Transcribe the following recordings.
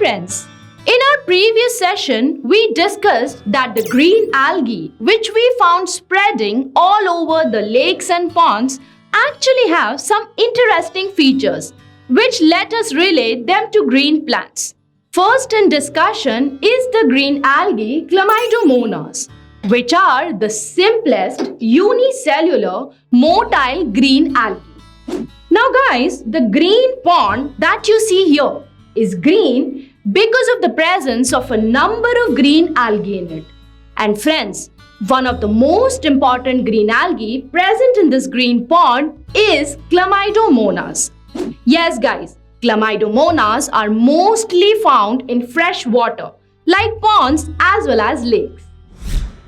friends. In our previous session, we discussed that the green algae, which we found spreading all over the lakes and ponds, actually have some interesting features, which let us relate them to green plants. First in discussion is the green algae Chlamydomonas, which are the simplest unicellular motile green algae. Now guys, the green pond that you see here is green because of the presence of a number of green algae in it. And friends, one of the most important green algae present in this green pond is Chlamydomonas. Yes guys, Chlamydomonas are mostly found in fresh water like ponds as well as lakes.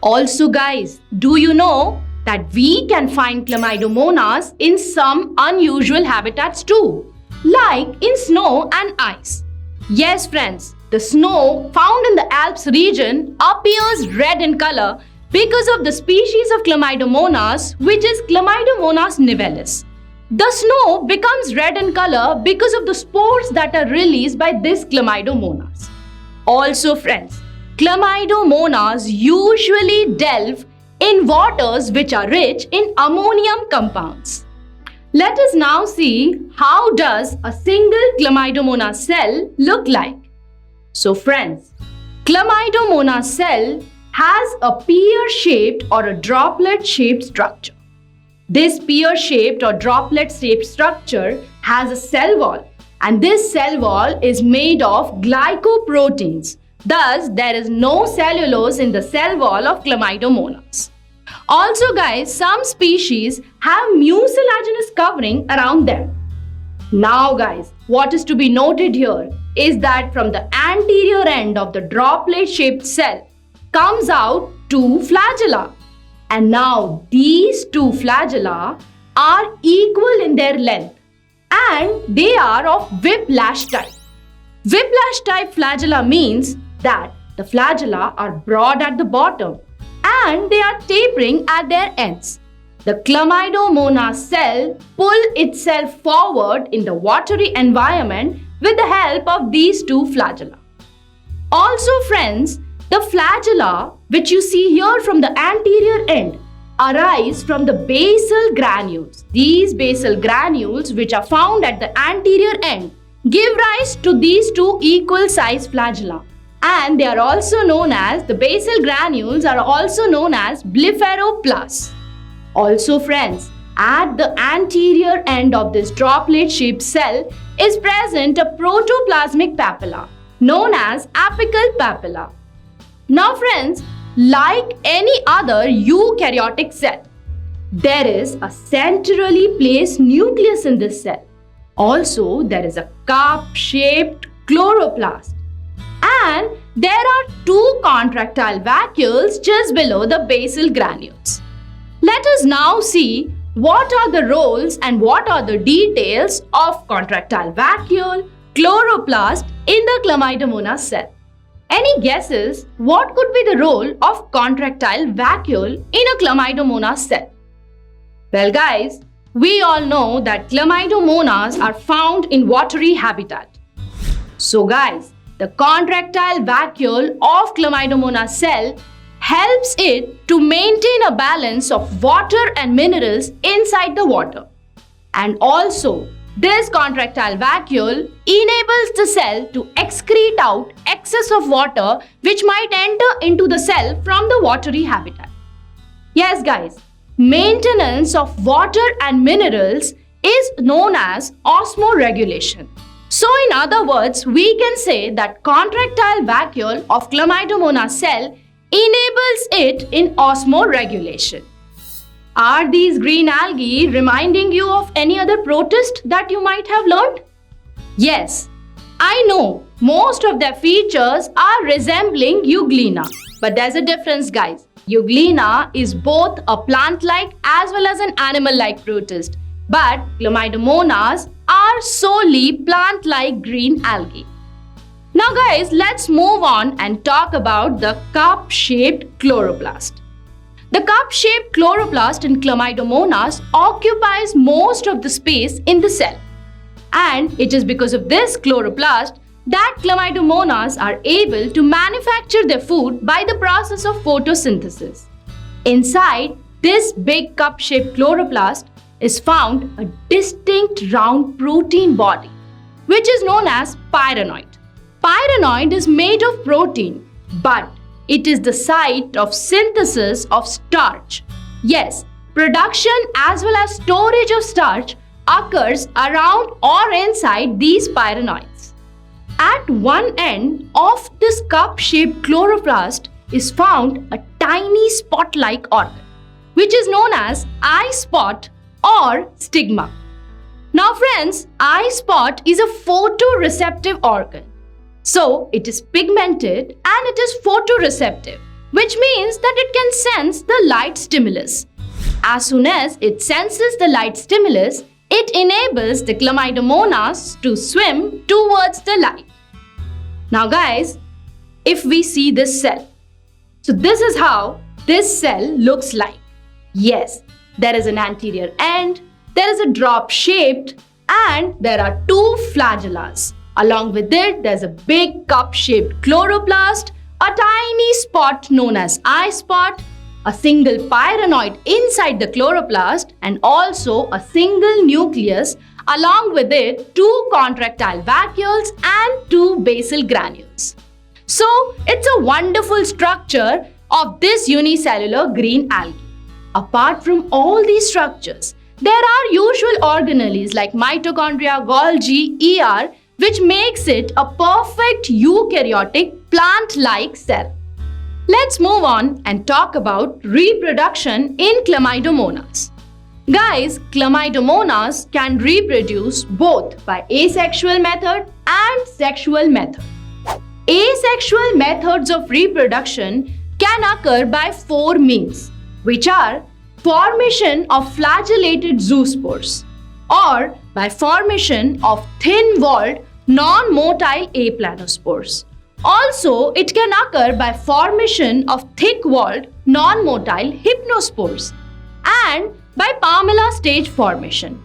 Also guys, do you know that we can find Chlamydomonas in some unusual habitats too, like in snow and ice. Yes friends, the snow found in the Alps region appears red in color because of the species of Chlamydomonas, which is Chlamydomonas nivalis. The snow becomes red in color because of the spores that are released by this Chlamydomonas. Also friends, Chlamydomonas usually delve in waters which are rich in ammonium compounds. Let us now see how does a single Chlamydomonas cell look like. So friends, Chlamydomonas cell has a pear-shaped or a droplet-shaped structure. This pear-shaped or droplet-shaped structure has a cell wall, and this cell wall is made of glycoproteins. Thus, there is no cellulose in the cell wall of Chlamydomonas. Also guys, some species have mucilaginous covering around them. Now guys, what is to be noted here is that from the anterior end of the droplet-shaped cell comes out two flagella. And now these two flagella are equal in their length and they are of whiplash type. Whiplash type flagella means that the flagella are broad at the bottom and they are tapering at their ends. The Chlamydomonas cell pull itself forward in the watery environment with the help of these two flagella. Also friends, the flagella which you see here from the anterior end arise from the basal granules. These basal granules which are found at the anterior end give rise to these two equal size flagella. And they are also known as, the basal granules are also known as blepharoplasts. Also friends, at the anterior end of this droplet-shaped cell is present a protoplasmic papilla known as apical papilla. Now friends, like any other eukaryotic cell, there is a centrally placed nucleus in this cell. Also, there is a cup-shaped chloroplast. And there are two contractile vacuoles just below the basal granules. Let us now see what are the roles and what are the details of contractile vacuole, chloroplast in the Chlamydomonas cell. Any guesses what could be the role of contractile vacuole in a Chlamydomonas cell? Well guys, we all know that Chlamydomonas are found in watery habitat. So guys, the contractile vacuole of Chlamydomonas cell helps it to maintain a balance of water and minerals inside the water. And also, this contractile vacuole enables the cell to excrete out excess of water which might enter into the cell from the watery habitat. Yes guys, maintenance of water and minerals is known as osmoregulation. So in other words, we can say that contractile vacuole of Chlamydomonas cell enables it in osmoregulation. Are these green algae reminding you of any other protist that you might have learned? Yes, I know most of their features are resembling Euglena, but there's a difference guys. Euglena is both a plant-like as well as an animal-like protist, but Chlamydomonas are solely plant-like green algae. Now guys, let's move on and talk about the cup-shaped chloroplast. The cup-shaped chloroplast in Chlamydomonas occupies most of the space in the cell. And it is because of this chloroplast that Chlamydomonas are able to manufacture their food by the process of photosynthesis. Inside this big cup-shaped chloroplast is found a distinct round protein body, which is known as pyrenoid. Pyrenoid is made of protein, but it is the site of synthesis of starch. Yes, production as well as storage of starch occurs around or inside these pyrenoids. At one end of this cup-shaped chloroplast is found a tiny spot-like organ, which is known as eye spot or stigma. Now friends, eye spot is a photoreceptive organ. So it is pigmented and it is photoreceptive, which means that it can sense the light stimulus. As soon as it senses the light stimulus, it enables the Chlamydomonas to swim towards the light. Now guys, if we see this cell, so this is how this cell looks like. Yes, there is an anterior end, there is a drop shaped, and there are two flagellas. Along with it, there's a big cup-shaped chloroplast, a tiny spot known as eye spot, a single pyrenoid inside the chloroplast, and also a single nucleus. Along with it, two contractile vacuoles and two basal granules. So, it's a wonderful structure of this unicellular green algae. Apart from all these structures, there are usual organelles like mitochondria, Golgi, ER, which makes it a perfect eukaryotic plant-like cell. Let's move on and talk about reproduction in Chlamydomonas. Guys, Chlamydomonas can reproduce both by asexual method and sexual method. Asexual methods of reproduction can occur by four means, which are formation of flagellated zoospores or by formation of thin-walled non-motile aplanospores. Also, it can occur by formation of thick-walled non-motile hypnospores and by Pamela stage formation.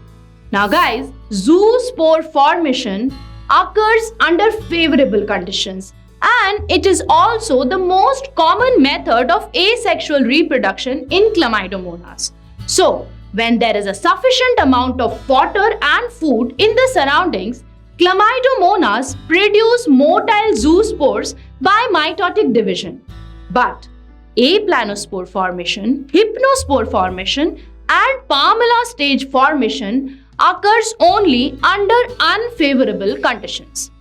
Now guys, zoospore formation occurs under favorable conditions and it is also the most common method of asexual reproduction in Chlamydomonas. So, when there is a sufficient amount of water and food in the surroundings, Chlamydomonas produce motile zoospores by mitotic division. But aplanospore formation, hypnospore formation, and Pamela stage formation occurs only under unfavorable conditions.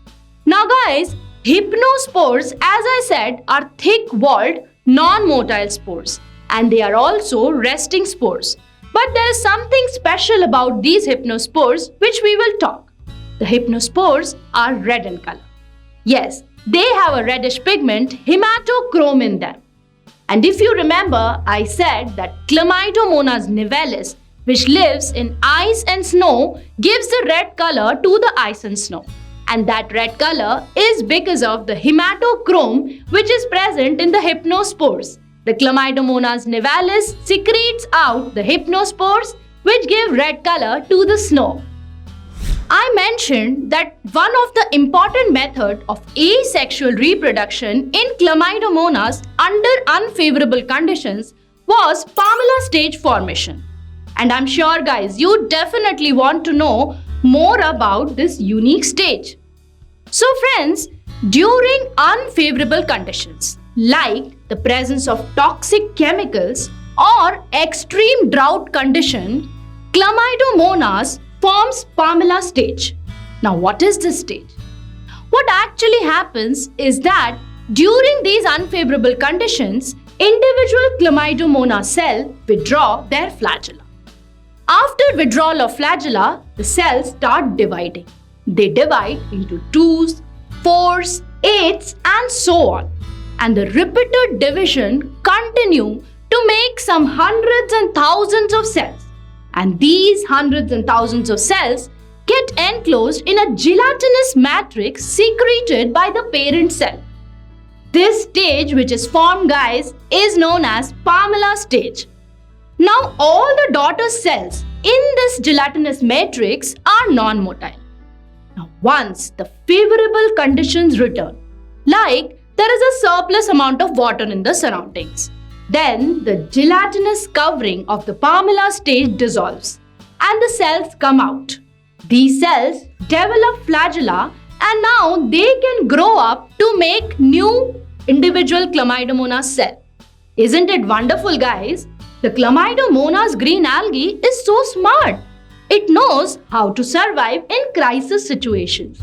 Now guys, hypnospores, as I said, are thick-walled non-motile spores and they are also resting spores. But there is something special about these hypnospores which we will talk. The hypnospores are red in color. Yes, they have a reddish pigment hematochrome in them. And if you remember, I said that Chlamydomonas nivalis, which lives in ice and snow, gives the red color to the ice and snow. And that red color is because of the hematochrome which is present in the hypnospores. The Chlamydomonas nivalis secretes out the hypnospores which give red color to the snow. I mentioned that one of the important methods of asexual reproduction in Chlamydomonas under unfavorable conditions was Pamela stage formation. And I'm sure guys, you definitely want to know more about this unique stage. So friends, during unfavorable conditions like the presence of toxic chemicals or extreme drought condition, Chlamydomonas forms Pamela stage. Now what is this stage? What actually happens is that during these unfavorable conditions, individual Chlamydomona cell withdraw their flagella. After withdrawal of flagella, the cells start dividing. They divide into 2s, 4s, 8s and so on. And the repeated division continue to make some hundreds and thousands of cells. And these hundreds and thousands of cells get enclosed in a gelatinous matrix secreted by the parent cell. This stage which is formed guys is known as Pamela stage. Now all the daughter cells in this gelatinous matrix are non-motile. Now, once the favorable conditions return, like there is a surplus amount of water in the surroundings, then the gelatinous covering of the Pamela stage dissolves and the cells come out. These cells develop flagella and now they can grow up to make new individual Chlamydomonas cell. Isn't it wonderful, guys? The Chlamydomonas green algae is so smart. It knows how to survive in crisis situations.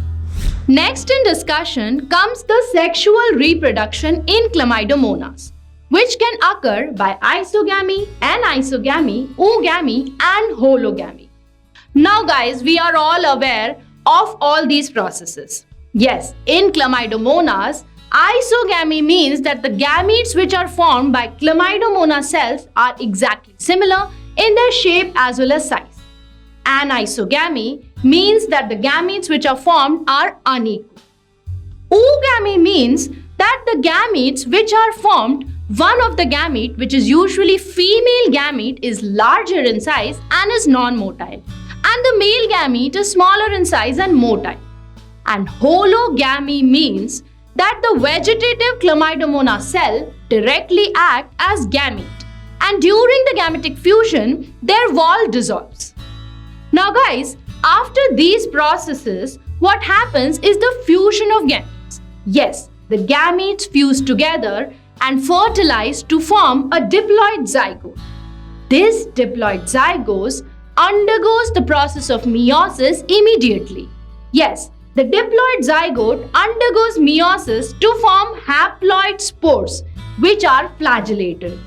Next in discussion comes the sexual reproduction in Chlamydomonas, which can occur by isogamy, anisogamy, oogamy, and hologamy. Now guys, we are all aware of all these processes. Yes, in Chlamydomonas, isogamy means that the gametes which are formed by Chlamydomonas cells are exactly similar in their shape as well as size. Anisogamy means that the gametes which are formed are unequal. Oogamy means that the gametes which are formed, one of the gamete, which is usually female gamete, is larger in size and is non-motile, and the male gamete is smaller in size and motile. And hologamy means that the vegetative Chlamydomonas cell directly act as gamete, and during the gametic fusion, their wall dissolves. Now guys, after these processes, what happens is the fusion of gametes. Yes, the gametes fuse together and fertilize to form a diploid zygote. This diploid zygote undergoes the process of meiosis immediately. Yes, the diploid zygote undergoes meiosis to form haploid spores, which are flagellated.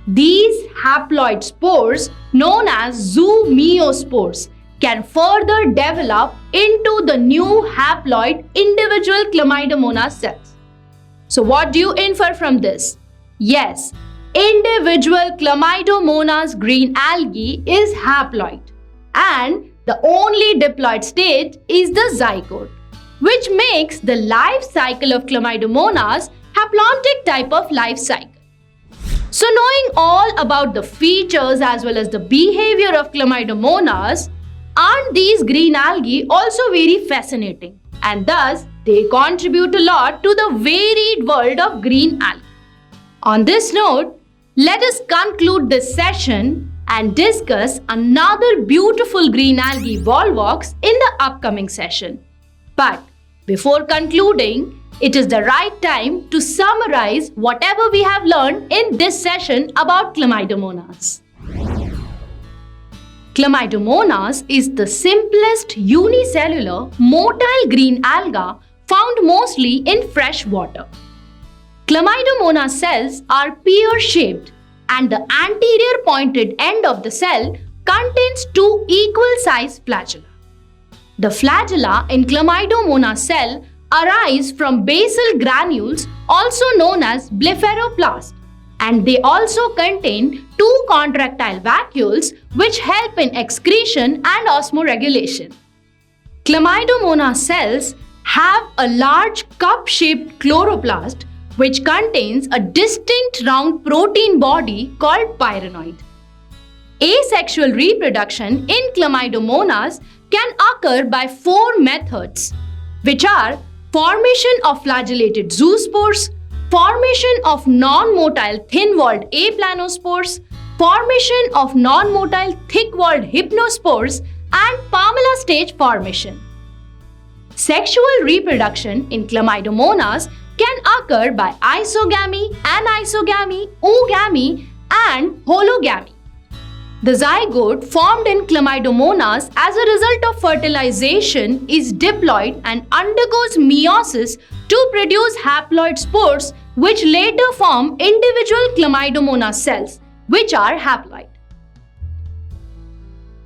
These haploid spores, known as zoomeospores, can further develop into the new haploid individual Chlamydomonas cells. So what do you infer from this? Yes, individual Chlamydomonas green algae is haploid, and the only diploid stage is the zygote, which makes the life cycle of Chlamydomonas haplontic type of life cycle. So knowing all about the features as well as the behavior of Chlamydomonas, aren't these green algae also very fascinating? And thus, they contribute a lot to the varied world of green algae. On this note, let us conclude this session and discuss another beautiful green algae volvox in the upcoming session. But before concluding, it is the right time to summarize whatever we have learned in this session about Chlamydomonas. Chlamydomonas is the simplest unicellular motile green alga found mostly in fresh water. Chlamydomonas cells are pear-shaped, and the anterior pointed end of the cell contains two equal-sized flagella. The flagella in Chlamydomonas cell arise from basal granules, also known as blepharoplast, and they also contain two contractile vacuoles which help in excretion and osmoregulation. Chlamydomonas cells have a large cup-shaped chloroplast which contains a distinct round protein body called pyrenoid. Asexual reproduction in Chlamydomonas can occur by four methods, which are formation of flagellated zoospores, formation of non-motile thin-walled aplanospores, formation of non-motile thick-walled hypnospores, and Pamela stage formation. Sexual reproduction in Chlamydomonas can occur by isogamy, anisogamy, oogamy, and hologamy. The zygote formed in Chlamydomonas as a result of fertilization is diploid and undergoes meiosis to produce haploid spores which later form individual Chlamydomonas cells, which are haploid.